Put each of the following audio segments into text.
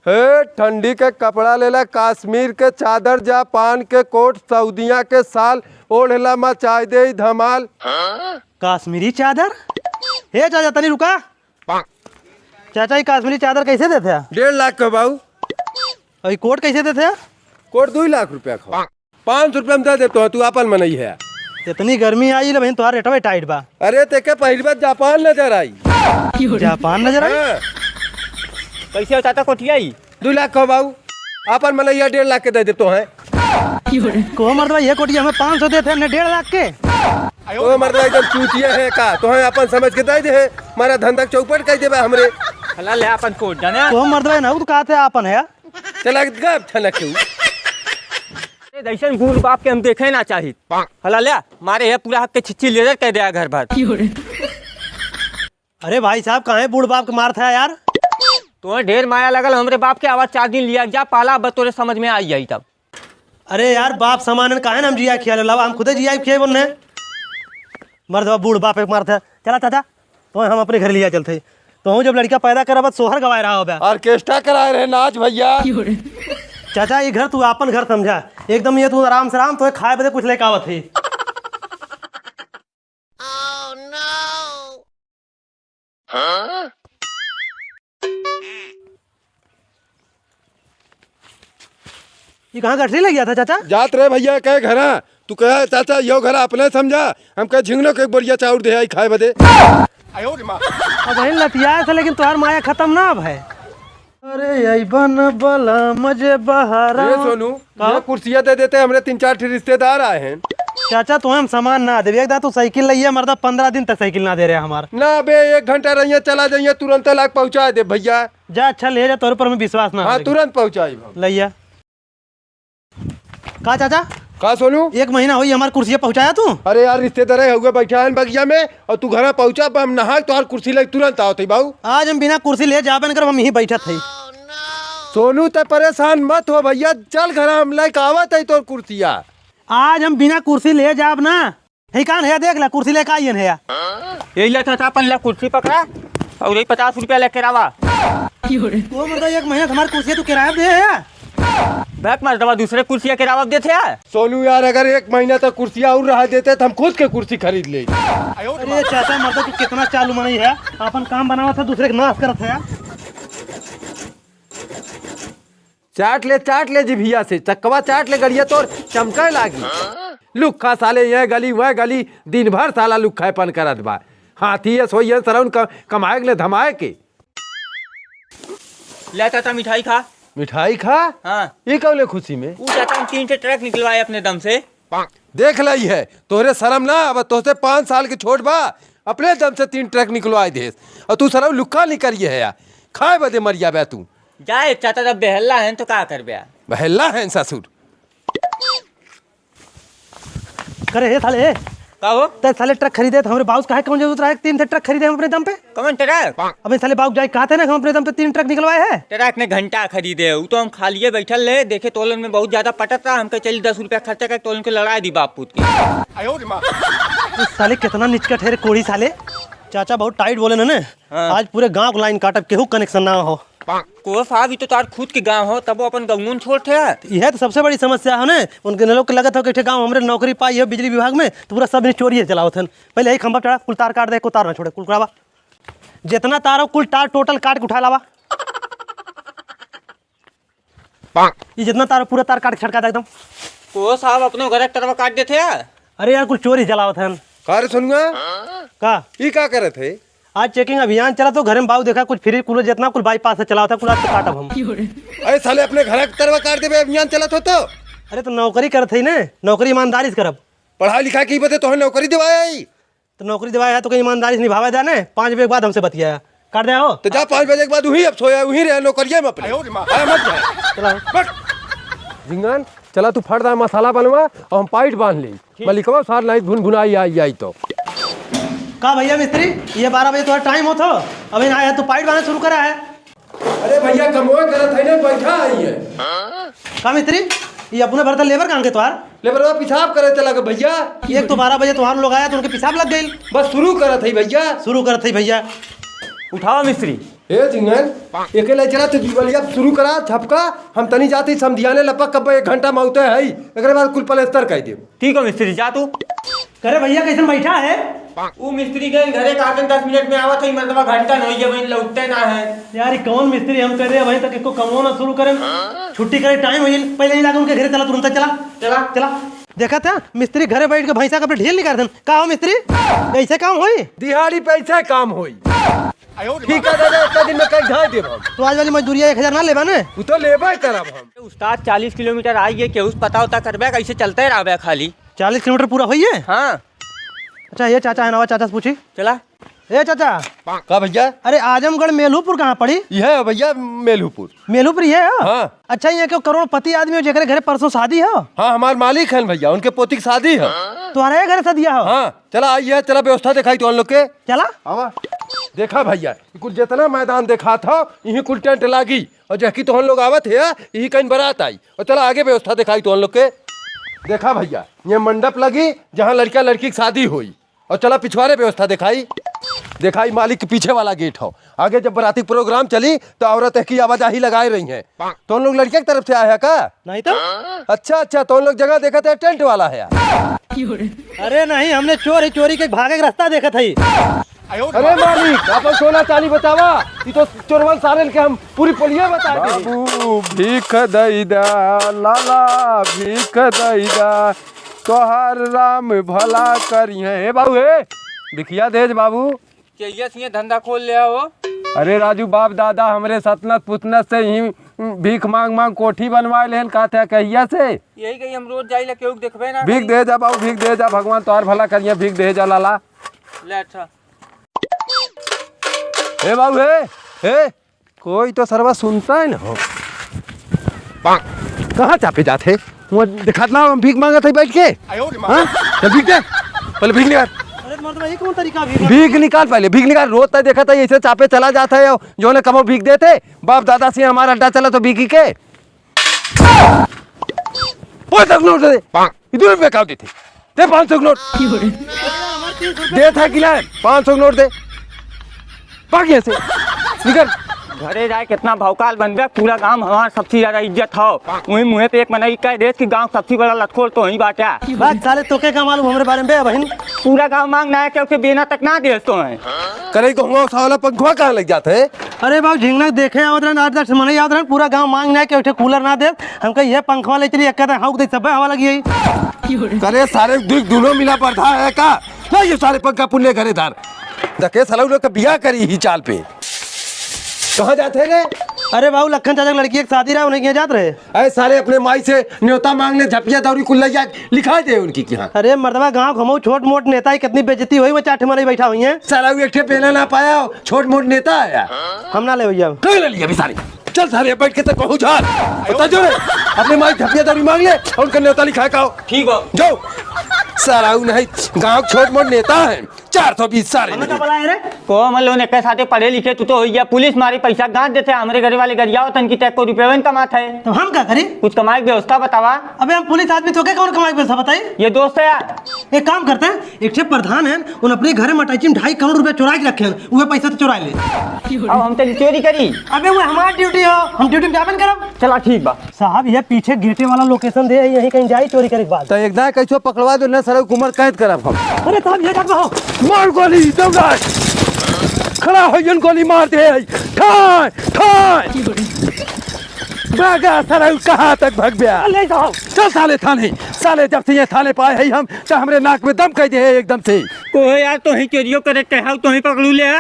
हे ठंडी के कपड़ा लेला, कश्मीर के चादर, जापान के कोट, सऊदिया के साल ओढ़ला मचाई दे धमाल। कश्मीरी चादर? हे चाचा तनी रुका। चाचा ये कश्मीरी चादर कैसे देते हैं? 1.5 लाख का बाबू। और कोट कैसे देते हैं? कोट 2 लाख रुपया का। 500 रुपया में दे देते हो, तू अपन मनई है। इतनी गर्मी आई ले बहन, तुम्हारा रेटवा टाइट बा। अरे तेके पहली बार जापान नजर आई। जापान नजर आई? कैसे हो चाचा कोठिया? 2 लाख का बाबू। अपन मनैया 1.5 लाख के दे देते हैं। को मर्दवा ये कोटी हमें 500 देते हैं, 1.5 लाख के। ओ मर्दवा एकदम चूतिया है का, तो है अपन समझ के दे दे। मारा धंधा चौपट कर देबे हमरे। हला ले अपन कोट जाने। को मर्दवा ना तो कहते हैं अपन है। चला गप छनक के। दैसन बूढ़ बाप के हम देखे ना चाहिए। हला ले मारे है पूरा हक के छिच्ची लेजर कह दिया घर भर। अरे भाई साहब कहाँ है बूढ़ बाप के मार था यार? तुम्हें ढेर माया लगल हमरे बाप के आवाज 4 दिन लिया जा पाला बतौरे समझ में आई जाई तब। अरे यार बाप समान कहा हम जिया खिया लावा, हम खुदे जिया खिया बोलने। मर्दवा बूढ़ बाप एक मारता। चला चाचा तो हम अपने घर लिया चलते। तो हूँ जब लड़का पैदा करा बस सोहर गवाए रहा हो। ऑर्केस्ट्रा कराए रहे नाच भैया। चाचा ये घर तू अपन घर समझा एकदम, ये तू आराम से आराम तो खाए बदे कुछ लेके आवत है। ये कहाँ गठरी लग गया था चाचा? जात रहे भैया कहे घर तू कहे चाचा यो घर अपने समझा, हम कहे झिंगनो के बोरिया चाउर दे आई खाए बदे। अब वही लतिया था लेकिन तुम्हार माया खत्म ना अब है। अरे बन बला मजे बहारा। ये सोनू ये कुर्सियां दे देते, हमरे 3-4 रिश्तेदार आए हैं। चाचा तुम्हें हम सामान ना दे, एक तू साइकिल लइए मर्दा 15 दिन तक साइकिल ना दे रहे हमार ना बे। 1 घंटा रहिए चला जाइए, तुरंत लाख पहुँचा दे भैया। जा अच्छा ले जा, तोरे पर हमें विश्वास ना। हाँ तुरंत पहुँचाई लइया का चाचा का सोनू 1 महीना हुई हमारी कुर्सी पहुँचाया तू? अरे यार रिश्तेदार हुए बैठा है बगिया में और तू घर पहुँचा, हम नहा तो कुर्सी लग तुरंत आओ थे बाबू। आज हम बिना कुर्सी ले जाबन कर हम यहीं बैठा थे। सोनू तो परेशान मत हो भैया, चल घर हम लाइक आवत है तो कुर्सिया। आज हम बिना कुर्सी ले जाब ना। है कान है देख ला कुर्सी लेके आइए है। यही लेता था अपन ले कुर्सी पकड़ा और यही 50 रुपया लेके आवा। वो मतलब 1 महीना हमारी कुर्सी तू किराया दे है। बैक मार दवा दूसरे कुर्सियाँ किराया देते हैं। सोनू यार अगर 1 महीना तक कुर्सियाँ और रहा देते तो हम खुद के कुर्सी खरीद ले। अरे चाचा मतलब तू कितना चालू मनाई है, अपन काम बनावा था दूसरे के नाश करत है। चाट ले जिभिया से चक्कवा चाट ले गड़िया तो चमके लागी। लुखा साले यह गली वह गली दिन भर साला लुखापन करत बा। हाथी सोई सरौन कमाए ले धमाए के। ले चाचा मिठाई खा। मिठाई खा? हाँ ये कौले खुशी में वो चाचा हम 3 ट्रक निकलवाए अपने दम से। देख लाई है तोहरे शर्म ना अब, तोहसे 5 साल के छोट बा अपने दम से 3 ट्रक निकलवाए दे और तू सरौ लुक्का नहीं करिए है यार। खाए बदे मरिया बे तू। जाए चाचा जब बेहल्ला है तो क्या कर बे? बहल्ला है ससुर। करे हे साले का हो ते साले ट्रक खरीदे तो हमारे बाउस काहे कौन जरूरत रहा 3 ट्रक खरीदे हम अपने दम पे। कौन ट्रक? अबे साले बाउस जाए कहते ना हम अपने दम पे 3 ट्रक निकलवाए हैं। ट्रक ने घंटा खरीदे वो तो हम खालिए बैठल ले देखे तोलन में बहुत ज्यादा पटत रहा, हमके चल 10 रुपया खर्चा कर तोलन के लड़ाई दी बाप पूत की। साले कितना निचकट है रे कोड़ी साले। चाचा बहुत टाइट बोले ना हाँ। आज पूरे गांव को लाइन काटब केहू कनेक्शन ना हो। को साहब तो तार खुद के गांव हो तब वो अपन गंगून छोड़ते है। यह तो सबसे बड़ी समस्या है ना। उनके लोग के लगत हो कि गांव हमरे नौकरी पाई है बिजली विभाग में तो पूरा सब चोरी चलावत हन। पहले यही खंभा चढ़ा कुल तार काट दे, को तार ना छोड़े कुल करावा। जितना तार हो कुल तार टोटल काट के उठा लावा। ये जितना तार पूरा तार काट के छटका दे एकदम। को साहब अपने घर तरफ काट देते है। अरे यार कुल चोरी चलावत हन। कार सुनूंगा का ये क्या करे थे? आज चेकिंग अभियान चला तो घर में बाबू देखा कुछ फ्री कुल जितना कुल बाईपास से चला था कुल आज तो काटब हम। अरे साले अपने घर की तरफ काट दे अभियान चला तो। अरे तो नौकरी करत है ना, नौकरी ईमानदारी से करब। पढ़ा लिखा की बते तो नौकरी दिवाया तो नौकरी दिवाया है तो कहीं ईमानदारी से निभावे दे ना। 5 बजे के बाद हमसे बतिया काट दे हो तो जा 5 बजे के बाद वही अब सोया वही रहे नौकरिया में अपने। मत जाए चला झिंगन चला तू फट दा मसाला बनवा और हम पाइट बांध ले मलिकवा सार नहीं भुन भुनाई आई तो का भैया मिस्त्री ये 12 बजे तुम्हारा टाइम हो तो अभी ना आया तो पाइट बनाना शुरू करा है। अरे भैया कमोए करत है ना बैठा आई है। का मिस्त्री ये अपने भरता लेबर काम के तुम्हार लेबरवा पेशाब करे चला के भैया। एक तो 12 बजे तुम्हारे लोग आया तो उनके पेशाब लग गई। बस शुरू करत है भैया। शुरू करते ही भैया उठाओ मिस्त्री। ए जिंगन एके ले चला तो जीवलिया शुरू करा छपका हम तनी जाती समझियाने लपक कब 1 घंटा में होते है एकरे बाद कुल प्लास्टर कर दे। ठीक है मिस्त्री जा तू। करे भैया कैसे बैठा है? वो मिस्त्री गए घरे का 10 मिनट में आवत है मतलब घंटा नहीं है वहीं लौटते ना है। यार कौन मिस्त्री हम कर रहे हैं वहीं तक इसको कमाना शुरू करें छुट्टी करे टाइम हो पहले ही लगा उनके घरे चला तुरंत चला चला चला। देखा था मिस्त्री घरे बैठ के भैंसा का अपने ढील निकाल देन का हो मिस्त्री कैसे काम होई दिहाड़ी पैसा काम होई ठीक है दादा इतना दिन में कहीं ढा देब हम तो आज वाली मजदूरी 1000 ना लेबा ने तू तो लेबे करब हम। उस्ताद 40 किलोमीटर आइए के उस पता होता करबे कैसे चलते रहबे खाली 40 किलोमीटर पूरा होई है। हाँ अच्छा ये चाचा है ना चाचा से पूछी चला। ए चाचा का भैया अरे आजमगढ़ मेलूपुर कहाँ पड़ी? यह है भैया मेलूपुर। मेलूपुर ये है? हाँ। अच्छा ये क्यों करोड़पति आदमी हो जेकरे घरे परसों शादी है? हाँ हमारे मालिक हैं भैया उनके पोती की शादी है। तुम्हारे घरे शादिया हो? हाँ चला आइए चला व्यवस्था दिखाई तो हम लोग के चला आवा देखा भैया कुल जितना मैदान देखा था यही कुल टेंट लागी और जैकी तो हम लोग आवत है यही कहीं बारात आई और चला आगे व्यवस्था दिखाई तो हम लोग के देखा भैया ये मंडप लगी जहाँ लड़का लड़की की शादी हुई और चला पिछवाड़े व्यवस्था दिखाई मालिक के पीछे वाला गेट हो। आगे जब बराती प्रोग्राम चली तो औरत की आवाजाही लगाई रही है तो हम लोग लड़के की तरफ से आया का नहीं तो अच्छा तो हम लोग जगह देखा था टेंट वाला है। अरे नहीं हमने चोरी के भागे का रास्ता देखा था। अरे मालिक आप सोना चांदी बतावा ये तो चोरवन सारे के हम पूरी पुलिया बता बाबू भीख दैदा लाला भीख दैदा तोहार राम भला करिए हे बाबू हे दिखिया देज बाबू चाहिए सिंह धंधा खोल ले आओ। अरे राजू बाप दादा हमरे सतनत पुतनत से ही भीख मांग कोठी बनवाए लेन कहते कहिया से यही कहीं हम रोज जाइले केहू देखबे ना भीख दे जा बाबू भीख दे जा भगवान तोहार भला करिए भीख दे जा लाला ले। अच्छा हे बाबू हे कोई तो सरवा सुनता है ना हो कहाँ चापे जाते वो दिखाता हम भीख मांगा था बैठ के हाँ चल भीख दे पहले भीख निकाल ये कौन तरीका भीख निकाल पहले भीख निकाल रोज तक देखा था ऐसे चापे चला जाता है जो ने कमो भीख देते बाप दादा से हमारा अड्डा चला तो भीखी के 500 नोट दे इधर पे काउ देते दे 500 नोट दे था किला 500 नोट दे बाकी ऐसे निकल घरे जाए कितना भौकाल बनबे पूरा गांव हमारा सबसे ज्यादा इज्जत हो वही मुँह पे एक मनाई कह देश की गांव सबसे बड़ा लटखोर तो वही बाटा बात साले तोके का मालूम हमरे बारे में बहन पूरा गांव मांग ना है क्योंकि बेना तक ना देश तो है करे को साला पंखवा कहाँ लग जाते है। अरे बाबू झिंगना देखे आवत रहन 8-10 मने याद रहन पूरा गांव मांग ना के कूलर ना दे हमको ये पंखवा ले चली एक हाउ दे सब हवा लगी है। करे सारे दोनों मिला पड़ता है का ना ये सारे पंखा पुण्य घरे धार दके साला लोग का बियाह करी ही चाल पे कहाँ जाते रे? अरे बाबू लखन चाचा की लड़की एक शादी रहा उन्हें क्या जात रहे अरे सारे अपने माई से न्योता मांगने झपिया दौरी कुल्ला लिखा दे उनकी क्या। अरे मर्दवा गांव घुमाऊ छोट मोट नेता ही कितनी बेइज्जती हुई वो चाटे मारे बैठा हुई है सारा एक ठे पहना ना पाया छोट मोट नेता आया हम ना ले भैया ले लिया भी सारे चल सारे बैठ के तक पहुंच बता जो अपने माई झपिया दौरी मांग ले और उनका न्योता लिखा का ठीक हो जाओ सारा नहीं गांव छोट मोट नेता है 420 सारे को मतलब ने के साथे पढ़े लिखे तू तो हो गया पुलिस मारी पैसा गांठ देते हमारे घर वाले गरिया तन की टैक्स को रुपये कमाते है तो हम क्या करें कुछ कमाई व्यवस्था बतावा। अबे हम पुलिस आदमी तो क्या कौन कमाई व्यवस्था बताइए ये दोस्त है यार एक काम करते हैं एक ठे प्रधान है उन अपने घर में 2.5 करोड़ रुपए चुरा के रखे हैं वो पैसा तो चुरा ले अब हम तेरी चोरी करी अबे वो हमारी ड्यूटी हो हम ड्यूटी में जाबन करब चला ठीक बा साहब ये पीछे गेटे वाला लोकेशन दे यहीं कहीं जाई चोरी करे के बाद तो एकदम कैसे पकड़वा दो ना सारा उम्र कैद करब हम। अरे साहब ये जात हो मार गोली दौड़ा खड़ा हो जन गोली मार दे ठाय ठाय भागा सारा कहाँ तक भाग गया ले साहब चल साले थाने साले जब से ये थाने पाए है हम तो हमरे नाक में दम कह दे है एकदम से को यार तो ही चोरियो करे कहा तो ही पकड़ू ले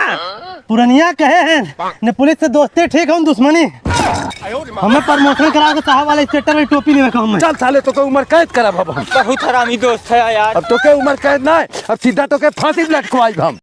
पुरनिया कहे हैं ने पुलिस से दोस्ती ठीक है दुश्मनी हमें प्रमोशन करा के साहब वाले स्टेटर में टोपी लेवे का हम चल साले तो के उम्र कैद करब हम बहुत हरामी दोस्त है यार अब तो के उम्र कैद ना अब सीधा तो के फांसी लटकवाई हम।